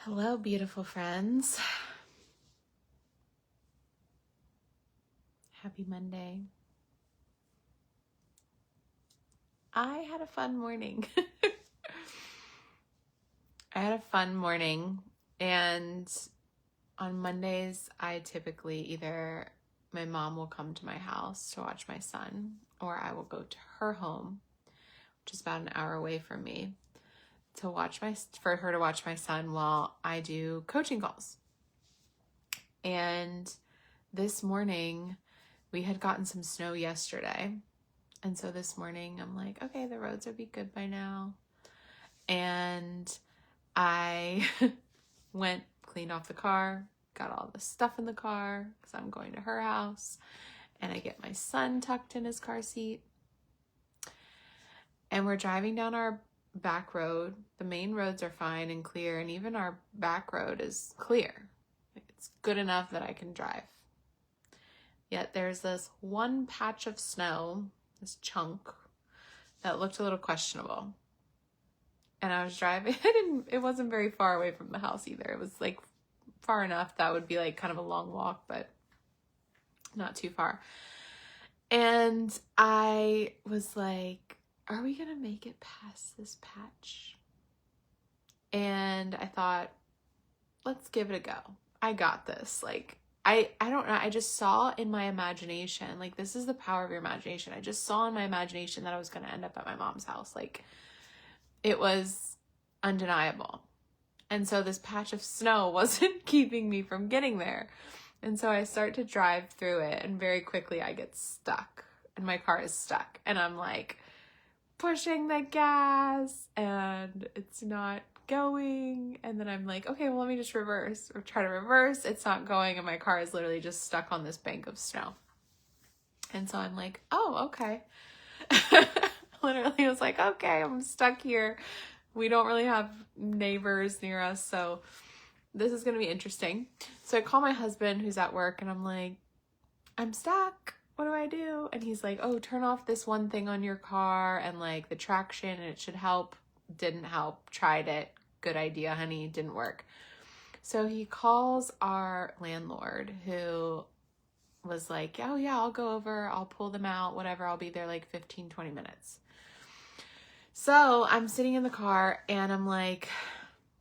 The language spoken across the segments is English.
Hello, beautiful friends. Happy Monday. I had a fun morning. And on Mondays, I typically either my mom will come to my house to watch my son, or I will go to her home, which is about an hour away from me, for her to watch my son while I do coaching calls. And this morning, we had gotten some snow yesterday. And so this morning I'm like, okay, the roads will be good by now. And I cleaned off the car, got all the stuff in the car because I'm going to her house. And I get my son tucked in his car seat. And we're driving down our back road. The main roads are fine and clear. And even our back road is clear. It's good enough that I can drive. Yet there's this one patch of snow, this chunk, that looked a little questionable. And I was driving. It wasn't very far away from the house either. It was like far enough that would be like kind of a long walk, but not too far. And I was like, are we going to make it past this patch? And I thought, let's give it a go. I got this. Like, I don't know. I just saw in my imagination, like, this is the power of your imagination. I just saw in my imagination that I was going to end up at my mom's house. Like, it was undeniable. And so this patch of snow wasn't keeping me from getting there. And so I start to drive through it, and very quickly I get stuck, and my car is stuck. And I'm like pushing the gas, and it's not going. And then I'm like, okay, well, let me just reverse or try to reverse. It's not going, and my car is literally just stuck on this bank of snow. And so I'm like, oh, okay. Literally, I was like, okay, I'm stuck here. We don't really have neighbors near us, so this is going to be interesting. So I call my husband who's at work, and I'm like, I'm stuck. What do I do? And he's like, oh, turn off this one thing on your car and like the traction, and it should help. Didn't help. Tried it. Good idea, honey. Didn't work. So he calls our landlord, who was like, oh yeah, I'll go over. I'll pull them out, whatever. I'll be there like 15, 20 minutes. So I'm sitting in the car, and I'm like,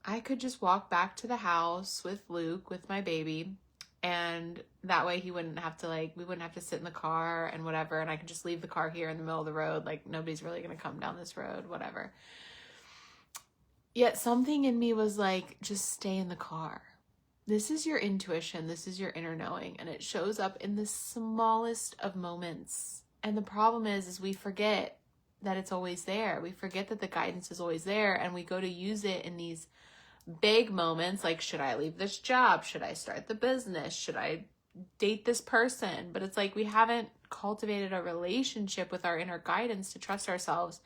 I could just walk back to the house with Luke, with my baby, and that way he wouldn't have to we wouldn't have to sit in the car and whatever, and I could just leave the car here in the middle of the road. Like, nobody's really going to come down this road, whatever. Yet something in me was like, just stay in the car. This is your intuition. This is your inner knowing, and it shows up in the smallest of moments. And the problem is we forget that it's always there. We forget that the guidance is always there, and we go to use it in these big moments, like, should I leave this job? Should I start the business? Should I date this person? But it's like we haven't cultivated a relationship with our inner guidance to trust ourselves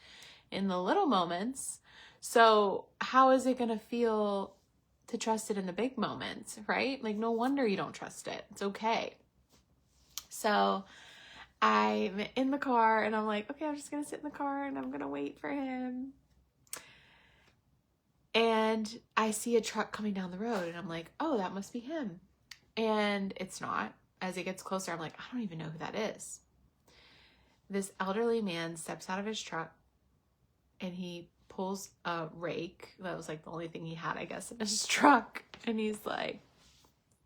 in the little moments. So how is it going to feel to trust it in the big moments, right? Like, no wonder you don't trust it. It's okay. So I'm in the car, and I'm like, okay, I'm just going to sit in the car, and I'm going to wait for him. And I see a truck coming down the road, and I'm like, oh, that must be him. And it's not. As it gets closer, I'm like, I don't even know who that is. This elderly man steps out of his truck, and he pulls a rake. That was like the only thing he had, I guess, in his truck. And he's like,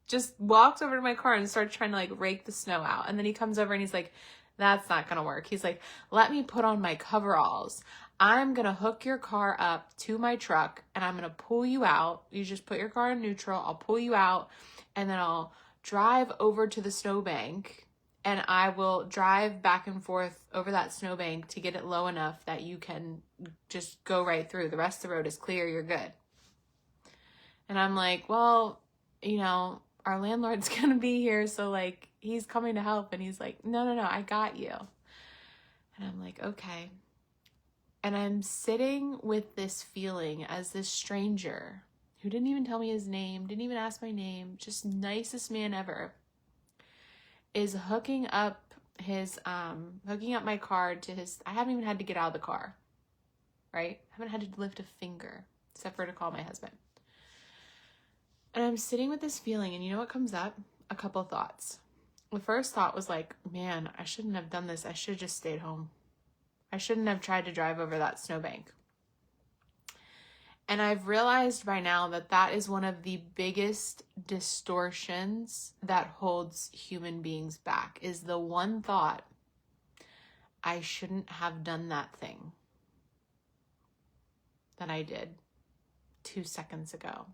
just walks over to my car and starts trying to like rake the snow out. And then he comes over and he's like, that's not going to work. He's like, let me put on my coveralls. I'm going to hook your car up to my truck, and I'm going to pull you out. You just put your car in neutral. I'll pull you out, and then I'll drive over to the snowbank, and I will drive back and forth over that snowbank to get it low enough that you can just go right through. The rest of the road is clear. You're good. And I'm like, well, our landlord's going to be here, so like, he's coming to help. And he's like, no, I got you. And I'm like, okay. And I'm sitting with this feeling as this stranger who didn't even tell me his name, didn't even ask my name, just nicest man ever, is hooking up my car to his. I haven't even had to get out of the car, right? I haven't had to lift a finger except for to call my husband. And I'm sitting with this feeling, and you know what comes up? A couple thoughts. The first thought was like, man, I shouldn't have done this. I should have just stayed home. I shouldn't have tried to drive over that snowbank. And I've realized by now that that is one of the biggest distortions that holds human beings back, is the one thought, I shouldn't have done that thing that I did 2 seconds ago.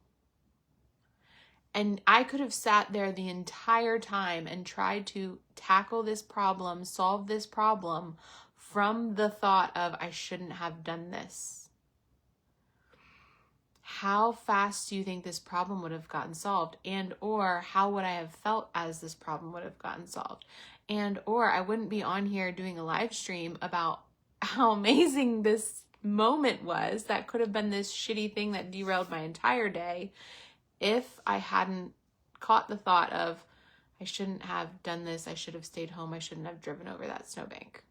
And I could have sat there the entire time and tried to tackle this problem, solve this problem from the thought of, I shouldn't have done this. How fast do you think this problem would have gotten solved? And or how would I have felt as this problem would have gotten solved? And or I wouldn't be on here doing a live stream about how amazing this moment was that could have been this shitty thing that derailed my entire day if I hadn't caught the thought of, I shouldn't have done this, I should have stayed home, I shouldn't have driven over that snowbank.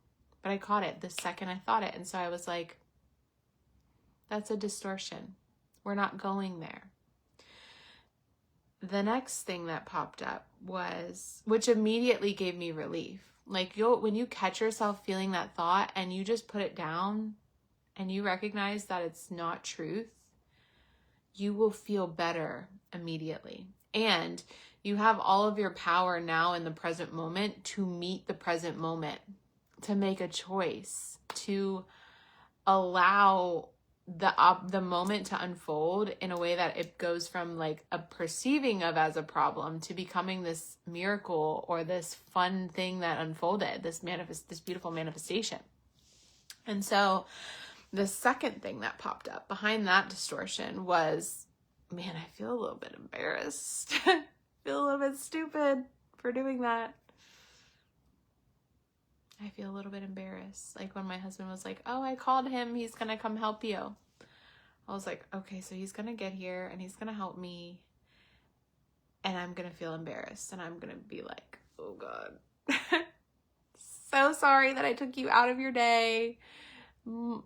But I caught it the second I thought it. And so I was like, that's a distortion. We're not going there. The next thing that popped up was, which immediately gave me relief. Like when you catch yourself feeling that thought and you just put it down and you recognize that it's not truth, you will feel better immediately. And you have all of your power now in the present moment to meet the present moment, to make a choice, to allow the moment to unfold in a way that it goes from like a perceiving of as a problem to becoming this miracle or this fun thing that unfolded, this beautiful manifestation. And so the second thing that popped up behind that distortion was, man, I feel a little bit embarrassed. I feel a little bit stupid for doing that. I feel a little bit embarrassed. Like when my husband was like, oh, I called him, he's going to come help you. I was like, okay, so he's going to get here and he's going to help me. And I'm going to feel embarrassed. And I'm going to be like, oh God, so sorry that I took you out of your day.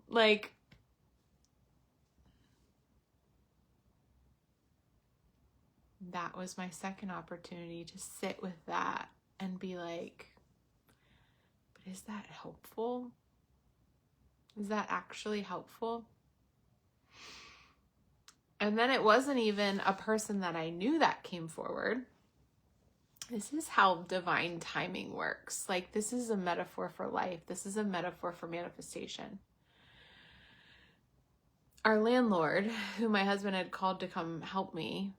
Like, that was my second opportunity to sit with that and be like, but is that helpful? Is that actually helpful? And then it wasn't even a person that I knew that came forward. This is how divine timing works. Like, this is a metaphor for life. This is a metaphor for manifestation. Our landlord, who my husband had called to come help me,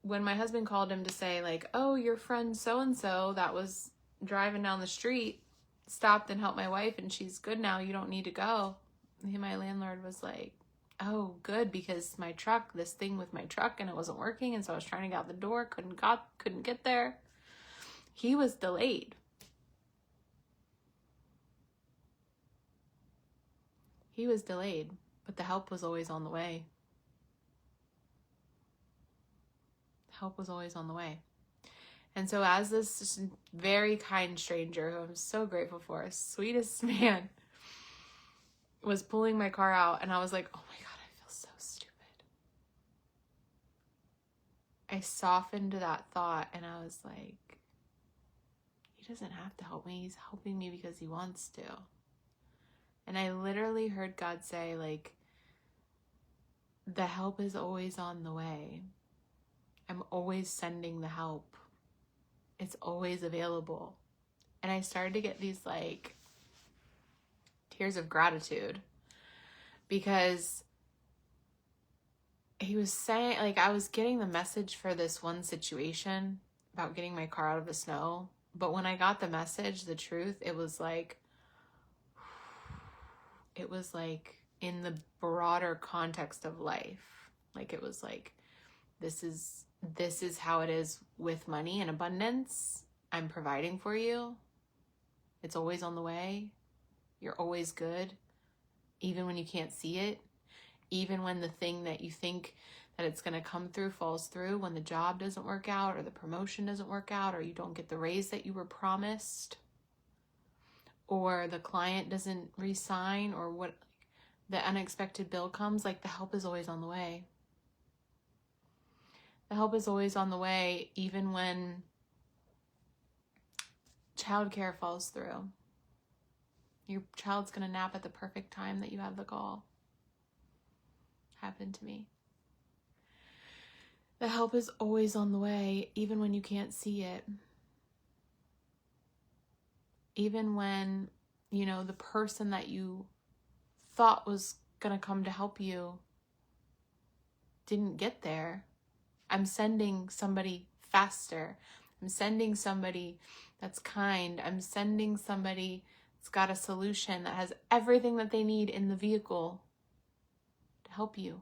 when my husband called him to say like, oh, your friend so-and-so that was driving down the street stopped and helped my wife and she's good now, you don't need to go. My landlord was like, oh, good, because my truck, this thing with my truck, and it wasn't working, and so I was trying to get out the door, couldn't get there. He was delayed. He was delayed, but the help was always on the way. Help was always on the way. And so as this very kind stranger, who I'm so grateful for, sweetest man, was pulling my car out, and I was like, oh my God, I feel so stupid. I softened that thought, and I was like, he doesn't have to help me. He's helping me because he wants to. And I literally heard God say, like, the help is always on the way. I'm always sending the help. It's always available. And I started to get these like tears of gratitude, because he was saying, like, I was getting the message for this one situation about getting my car out of the snow. But when I got the message, the truth, it was like in the broader context of life. Like, it was like, this is how it is with money and abundance. I'm providing for you. It's always on the way. You're always good, even when you can't see it. Even when the thing that you think that it's going to come through falls through, when the job doesn't work out or the promotion doesn't work out or you don't get the raise that you were promised or the client doesn't re-sign or what, the unexpected bill comes, like, the help is always on the way. The help is always on the way, even when childcare falls through. Your child's going to nap at the perfect time that you have the call. Happened to me. The help is always on the way, even when you can't see it. Even when, the person that you thought was going to come to help you didn't get there. I'm sending somebody faster. I'm sending somebody that's kind. I'm sending somebody that's got a solution, that has everything that they need in the vehicle to help you.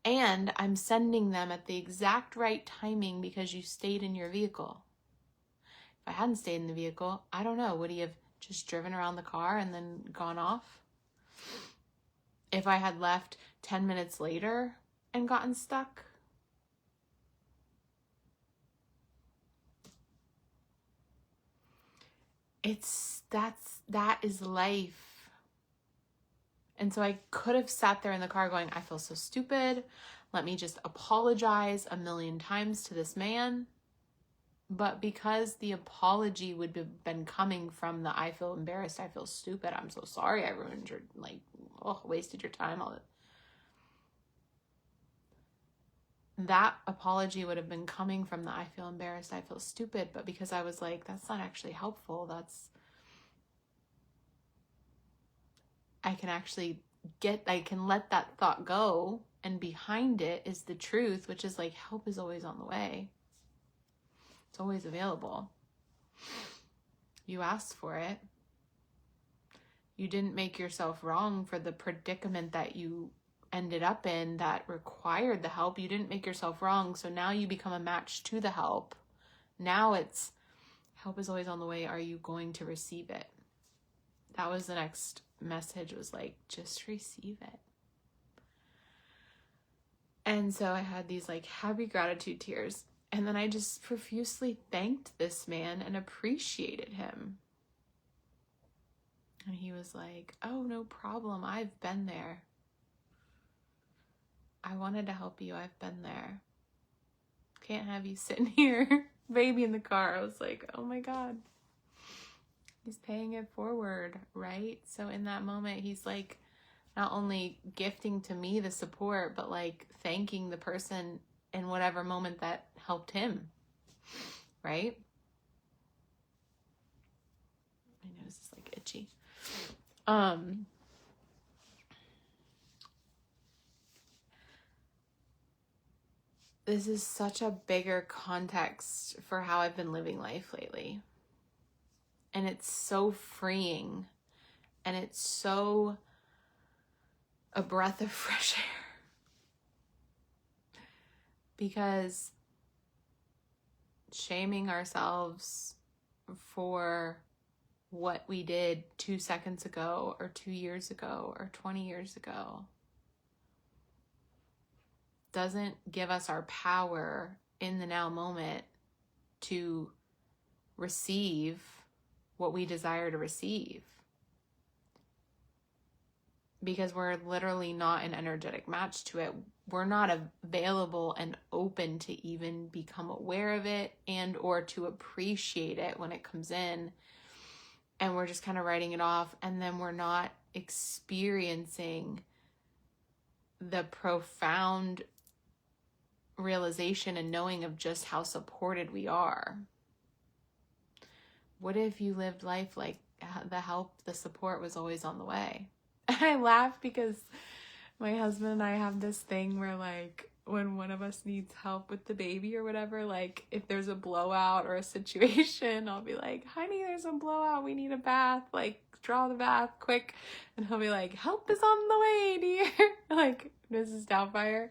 And I'm sending them at the exact right timing because you stayed in your vehicle. If I hadn't stayed in the vehicle, I don't know, would he have just driven around the car and then gone off? If I had left 10 minutes later and gotten stuck? That is life. And so I could have sat there in the car going, I feel so stupid. Let me just apologize 1,000,000 times to this man. But because the apology would have been coming from the I feel embarrassed, I feel stupid, I'm so sorry I ruined your, wasted your time, all that. That apology would have been coming from the I feel embarrassed, I feel stupid. But because I was like, that's not actually helpful, I can let that thought go, and behind it is the truth, which is like, help is always on the way. It's always available. You asked for it. You didn't make yourself wrong for the predicament that you ended up in that required the help. You didn't make yourself wrong, so now you become a match to the help. Now it's, help is always on the way. Are you going to receive it? That was the next message, was like, just receive it. And so I had these happy gratitude tears. And then I just profusely thanked this man and appreciated him. And he was like, oh, no problem. I've been there. I wanted to help you. I've been there. Can't have you sitting here, baby in the car. I was like, oh my God. He's paying it forward, right? So in that moment, he's not only gifting to me the support, but thanking the person in whatever moment that helped him, right? My nose is itchy. This is such a bigger context for how I've been living life lately. And it's so freeing. And it's so a breath of fresh air. Because shaming ourselves for what we did 2 seconds ago, or 2 years ago, or 20 years ago doesn't give us our power in the now moment to receive what we desire to receive. Because we're literally not an energetic match to it. We're not available and open to even become aware of it and or to appreciate it when it comes in. And we're just kind of writing it off, and then we're not experiencing the profound realization and knowing of just how supported we are. What if you lived life like the help, the support was always on the way? I laugh because my husband and I have this thing where when one of us needs help with the baby or whatever, if there's a blowout or a situation, I'll be like, honey, there's a blowout, we need a bath, draw the bath quick. And he'll be like, help is on the way, dear. Mrs. Doubtfire.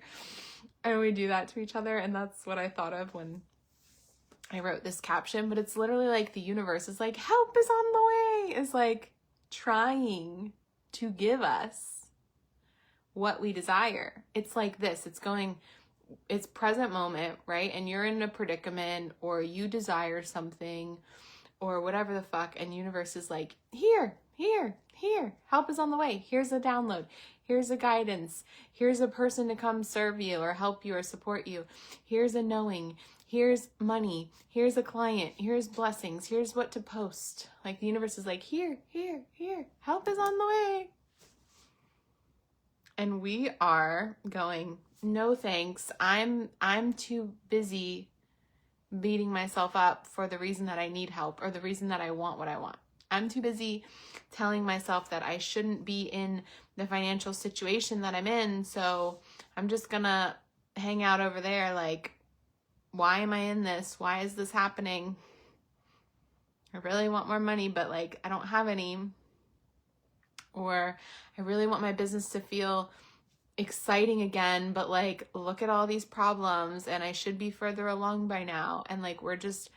And we do that to each other. And that's what I thought of when I wrote this caption. But it's literally the universe is help is on the way, is trying to give us what we desire. It's this, it's present moment, right? And you're in a predicament, or you desire something, or whatever the fuck, and universe is here, help is on the way. Here's a download. Here's a guidance. Here's a person to come serve you or help you or support you. Here's a knowing. Here's money. Here's a client. Here's blessings. Here's what to post. Like the universe is like, here. Help is on the way. And we are going, no thanks. I'm too busy beating myself up for the reason that I need help or the reason that I want what I want. I'm too busy telling myself that I shouldn't be in the financial situation that I'm in, so I'm just gonna hang out over there. Like, why am I in this? Why is this happening? I really want more money, but like, I don't have any. Or I really want my business to feel exciting again, but like, look at all these problems and I should be further along by now. And like, we're just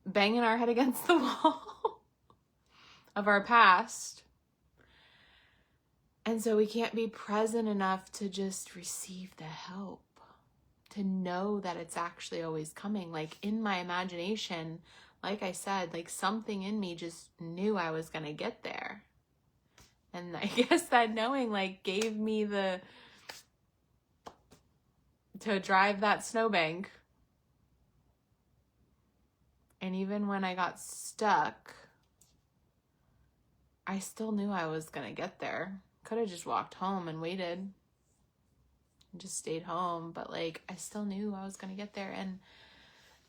banging our head against the wall of our past. And so we can't be present enough to just receive the help, to know that it's actually always coming. Like in my imagination, like I said, like something in me just knew I was going to get there. And I guess that knowing like gave me to drive that snowbank. And even when I got stuck, I still knew I was going to get there. Could have just walked home and waited and just stayed home, but like I still knew I was going to get there. And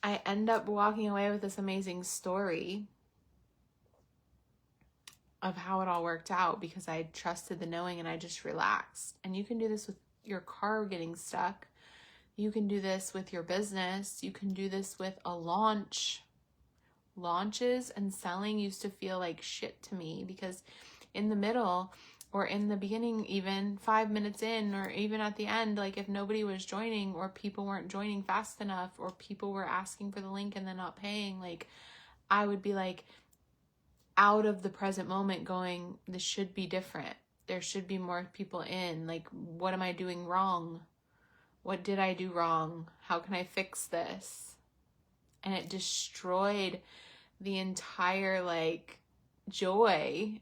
I end up walking away with this amazing story of how it all worked out because I trusted the knowing and I just relaxed. And you can do this with your car getting stuck. You can do this with your business. You can do this with a launch. Launches and selling used to feel like shit to me because in the middle or in the beginning, even 5 minutes in or even at the end, like if nobody was joining or people weren't joining fast enough or people were asking for the link and then not paying, like I would be like out of the present moment going, this should be different. There should be more people in. Like, what am I doing wrong? What did I do wrong? How can I fix this? And it destroyed the entire like joy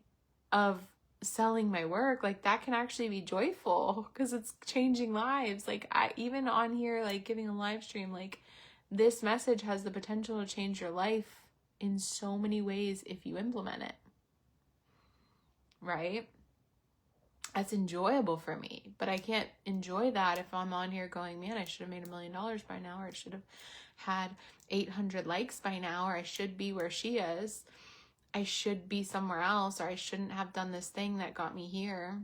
of selling my work. Like that can actually be joyful because it's changing lives. Like I even on here, like giving a live stream, like this message has the potential to change your life in so many ways if you implement it. Right? That's enjoyable for me, but I can't enjoy that if I'm on here going, man, I should have made $1 million by now, or I should have had 800 likes by now, or I should be where she is. I should be somewhere else, or I shouldn't have done this thing that got me here.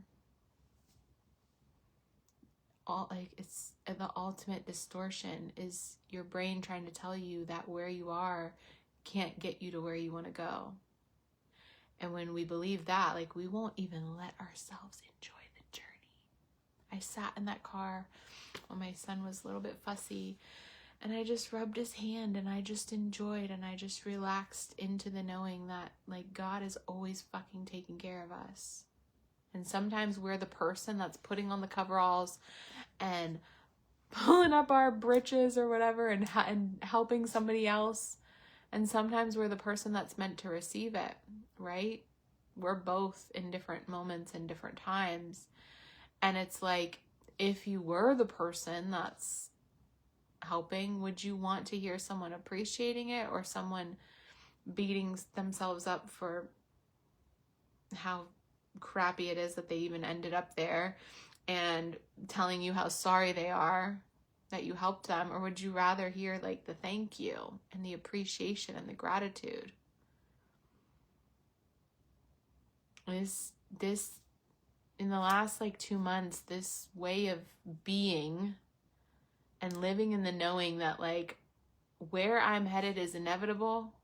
All like it's the ultimate distortion is your brain trying to tell you that where you are can't get you to where you want to go. And when we believe that, like we won't even let ourselves enjoy the journey. I sat in that car when my son was a little bit fussy and I just rubbed his hand and I just enjoyed and I just relaxed into the knowing that like God is always fucking taking care of us. And sometimes we're the person that's putting on the coveralls and pulling up our britches or whatever and helping somebody else. And sometimes we're the person that's meant to receive it, right? We're both in different moments and different times. And it's like, if you were the person that's helping, would you want to hear someone appreciating it or someone beating themselves up for how crappy it is that they even ended up there and telling you how sorry they are that you helped them? Or would you rather hear like the thank you and the appreciation and the gratitude? This in the last like 2 months, this way of being and living in the knowing that like where I'm headed is inevitable.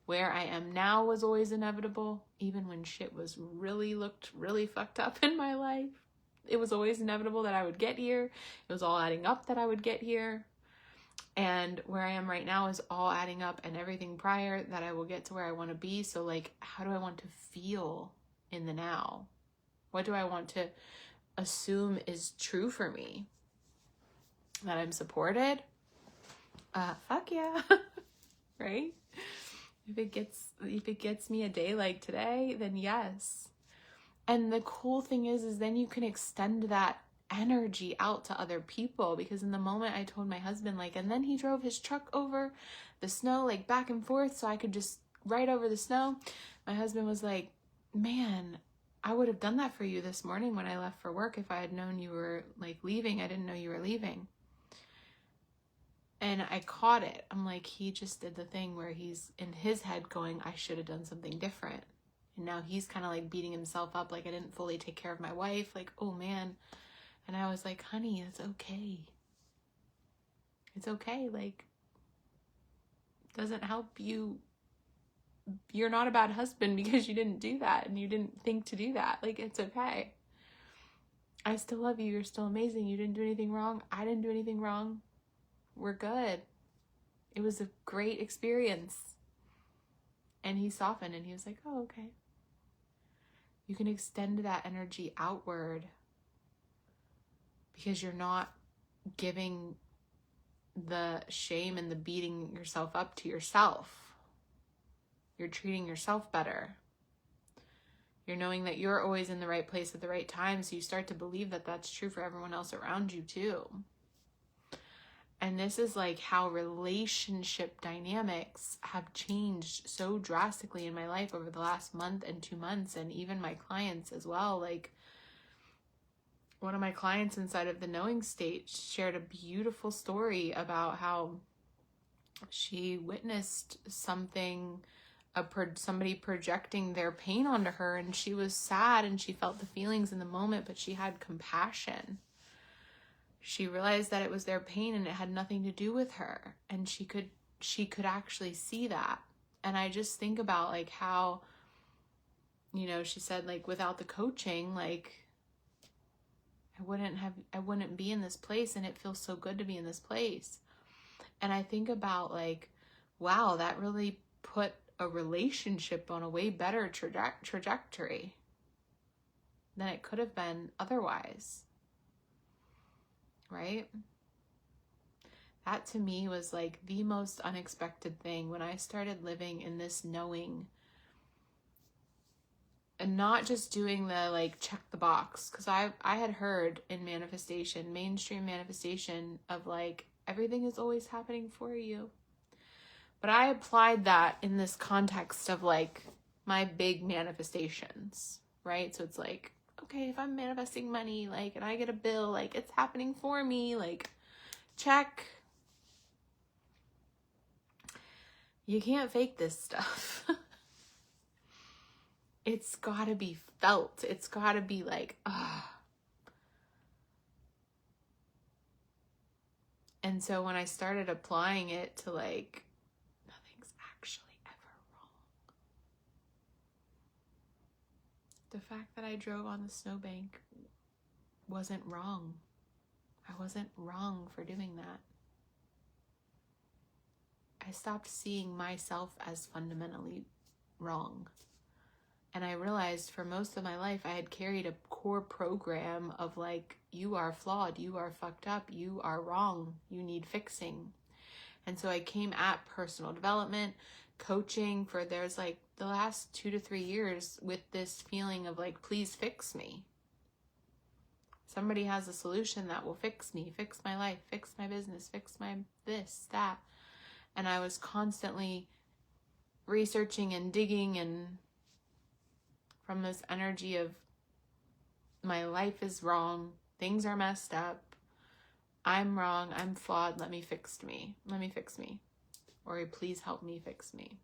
Where I am now was always inevitable. Even when shit looked really fucked up in my life, it was always inevitable that I would get here. It was all adding up that I would get here. And where I am right now is all adding up, and everything prior that I will get to where I want to be. So like, how do I want to feel in the now? What do I want to assume is true for me? That I'm supported? Fuck yeah. Right? If it gets me a day like today, then yes. And the cool thing is then you can extend that energy out to other people, because in the moment I told my husband, like, and then he drove his truck over the snow, like back and forth, so I could just ride over the snow. My husband was like, man, I would have done that for you this morning when I left for work if I had known you were like leaving. I didn't know you were leaving. And I caught it. I'm like, he just did the thing where he's in his head going, I should have done something different. And now he's kind of like beating himself up, like I didn't fully take care of my wife, like, oh man. And I was like, honey, it's okay. It's okay. Like, doesn't help you. You're not a bad husband because you didn't do that and you didn't think to do that. Like, it's okay. I still love you. You're still amazing. You didn't do anything wrong. I didn't do anything wrong. We're good. It was a great experience. And he softened and he was like, oh, okay. You can extend that energy outward because you're not giving the shame and the beating yourself up to yourself. You're treating yourself better. You're knowing that you're always in the right place at the right time, so you start to believe that that's true for everyone else around you too. And this is like how relationship dynamics have changed so drastically in my life over the last month and 2 months, and even my clients as well. Like, one of my clients inside of the Knowing State shared a beautiful story about how she witnessed something, somebody projecting their pain onto her, and she was sad and she felt the feelings in the moment, but she had compassion. She realized that it was their pain and it had nothing to do with her, and she could actually see that. And I just think about like how, you know, she said like without the coaching, like I wouldn't be in this place, and it feels so good to be in this place. And I think about like, wow, that really put a relationship on a way better trajectory than it could have been otherwise. Right? That to me was like the most unexpected thing when I started living in this knowing, and not just doing the like check the box, because I had heard in manifestation, mainstream manifestation, of like everything is always happening for you. But I applied that in this context of like my big manifestations, right? So it's like, okay, if I'm manifesting money, like, and I get a bill, like it's happening for me, like check. You can't fake this stuff. It's gotta be felt. It's gotta be like, ah. And so when I started applying it to like, nothing's actually ever wrong. The fact that I drove on the snowbank wasn't wrong. I wasn't wrong for doing that. I stopped seeing myself as fundamentally wrong. And I realized for most of my life, I had carried a core program of like, you are flawed, you are fucked up, you are wrong, you need fixing. And so I came at personal development, coaching for there's like the last 2 to 3 years with this feeling of like, please fix me. Somebody has a solution that will fix me, fix my life, fix my business, fix my this, that. And I was constantly researching and digging, and from this energy of my life is wrong, things are messed up, I'm wrong, I'm flawed, let me fix me. Or please help me fix me.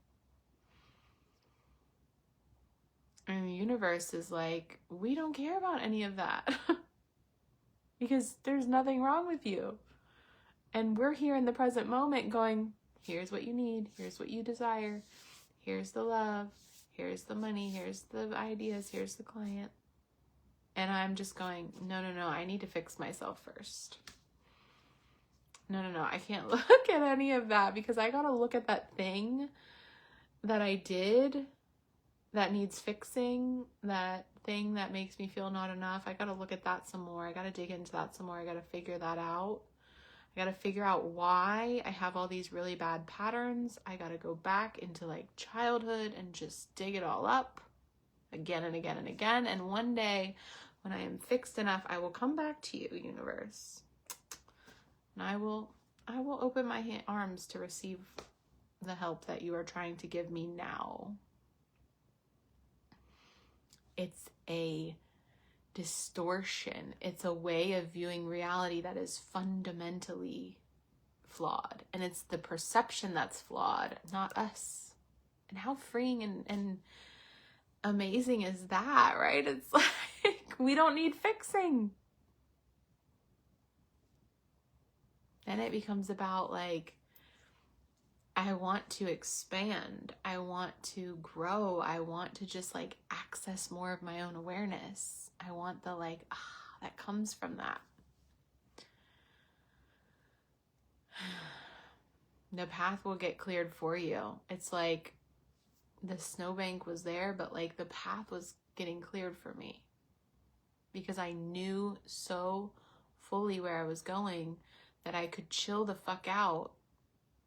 And the universe is like, we don't care about any of that. Because there's nothing wrong with you. And we're here in the present moment going, here's what you need, here's what you desire, here's the love, here's the money, here's the ideas, here's the client. And I'm just going, no, I need to fix myself first. No, I can't look at any of that, because I gotta look at that thing that I did that needs fixing, that thing that makes me feel not enough. I gotta look at that some more. I gotta dig into that some more. I gotta figure that out. I gotta figure out why I have all these really bad patterns. I gotta go back into like childhood and just dig it all up. again and again and again. And one day when I am fixed enough, I will come back to you, universe. And I will open my arms to receive the help that you are trying to give me now. It's a distortion. It's a way of viewing reality that is fundamentally flawed. And it's the perception that's flawed, not us. And how freeing and amazing is that, right? It's like, we don't need fixing. Then it becomes about like, I want to expand. I want to grow. I want to just like access more of my own awareness. I want the like, that comes from that. The path will get cleared for you. It's like the snowbank was there, but like the path was getting cleared for me because I knew so fully where I was going that I could chill the fuck out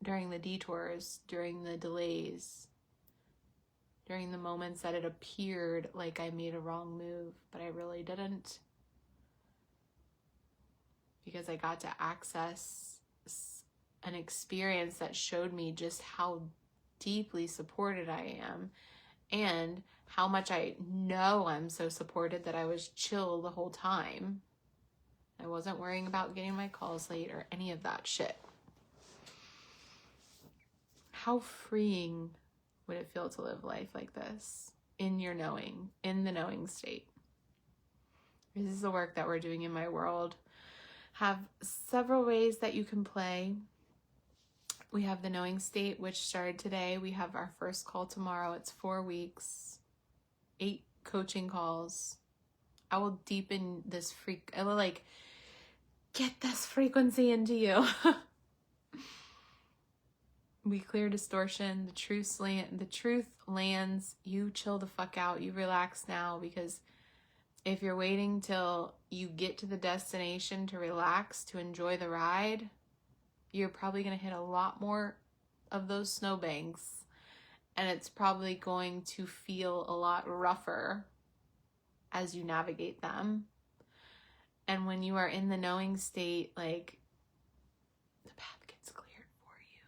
during the detours, during the delays, during the moments that it appeared like I made a wrong move, but I really didn't. Because I got to access an experience that showed me just how deeply supported I am and how much I know I'm so supported that I was chill the whole time. I wasn't worrying about getting my calls late or any of that shit. How freeing would it feel to live life like this in your knowing, in the knowing state? This is the work that we're doing in my world. Have several ways that you can play. We have the knowing state, which started today. We have our first call tomorrow. It's 4 weeks, 8 coaching calls. I will deepen this I will like get this frequency into you. We clear distortion. The truth lands. You chill the fuck out. You relax now, because if you're waiting till you get to the destination to relax, to enjoy the ride, you're probably going to hit a lot more of those snowbanks, and it's probably going to feel a lot rougher as you navigate them. And when you are in the knowing state, like, the path gets cleared for you.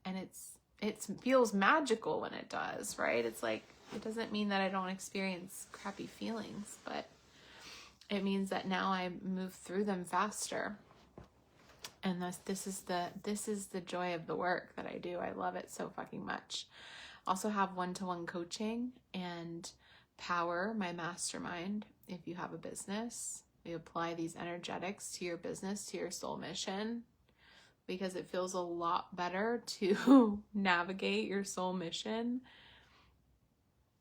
And it feels magical when it does, right? It's like, it doesn't mean that I don't experience crappy feelings, but it means that now I move through them faster. And this is the joy of the work that I do. I love it so fucking much. Also have one-to-one coaching and Power, my mastermind. If you have a business, we apply these energetics to your business, to your soul mission, because it feels a lot better to navigate your soul mission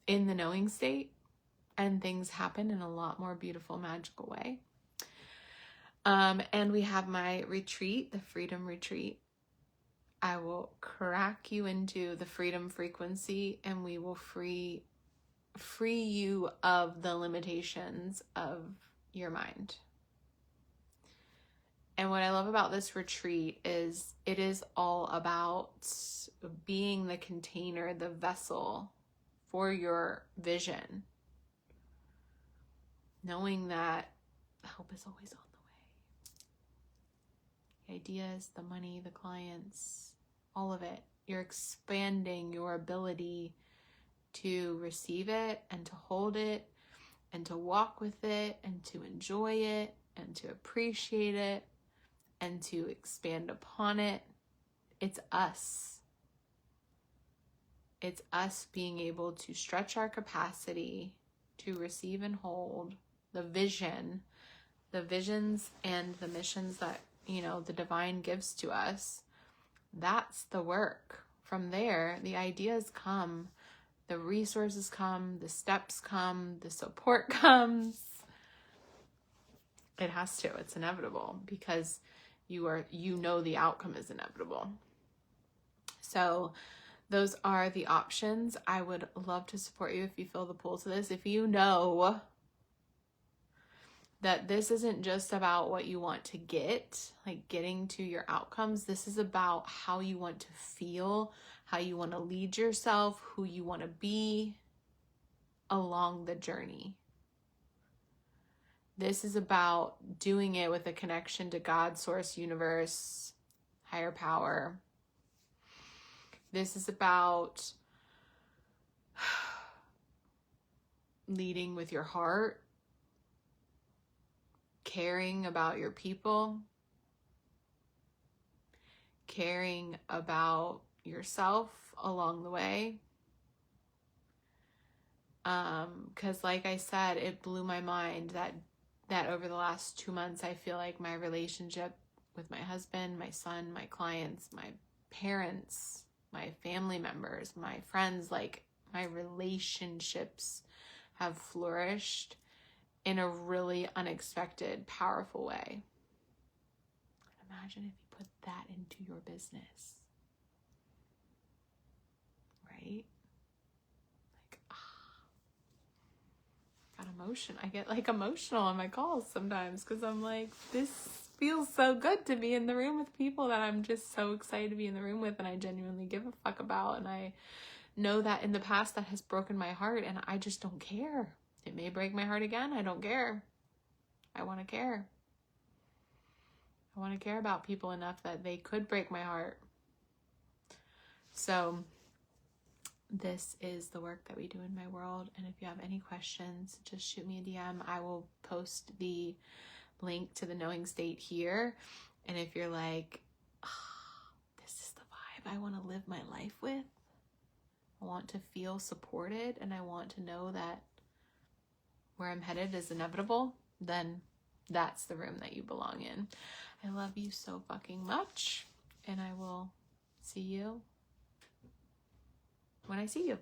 in the knowing state, and things happen in a lot more beautiful, magical way. And we have my retreat, the Freedom Retreat. I will crack you into the freedom frequency, and we will free you of the limitations of your mind. And what I love about this retreat is it is all about being the container, the vessel for your vision. Knowing that help is always on the way. The ideas, the money, the clients, all of it. You're expanding your ability to receive it and to hold it and to walk with it and to enjoy it and to appreciate it and to expand upon it. It's us. It's us being able to stretch our capacity to receive and hold the visions and the missions that, the divine gives to us. That's the work. From there, the ideas come, the resources come, the steps come, the support comes. It has to. It's inevitable, because the outcome is inevitable. So those are the options. I would love to support you if you feel the pull to this. If you know that this isn't just about what you want to get, like getting to your outcomes. This is about how you want to feel, how you want to lead yourself, who you want to be. along the journey. This is about doing it with a connection to God, source, universe, higher power. This is about leading with your heart, caring about your people, caring about yourself along the way. Because like I said, it blew my mind that over the last 2 months, I feel like my relationship with my husband, my son, my clients, my parents, my family members, my friends, like my relationships have flourished in a really unexpected, powerful way. Imagine if you put that into your business, right? I get like emotional on my calls sometimes because I'm like, this feels so good to be in the room with people that I'm just so excited to be in the room with and I genuinely give a fuck about. And I know that in the past that has broken my heart and I just don't care. It may break my heart again. I don't care. I want to care. I want to care about people enough that they could break my heart. So this is the work that we do in my world. And if you have any questions, just shoot me a DM. I will post the link to the Knowing State here. And if you're like, this is the vibe I want to live my life with, I want to feel supported, and I want to know that where I'm headed is inevitable, then that's the room that you belong in. I love you so fucking much, and I will see you when I see you.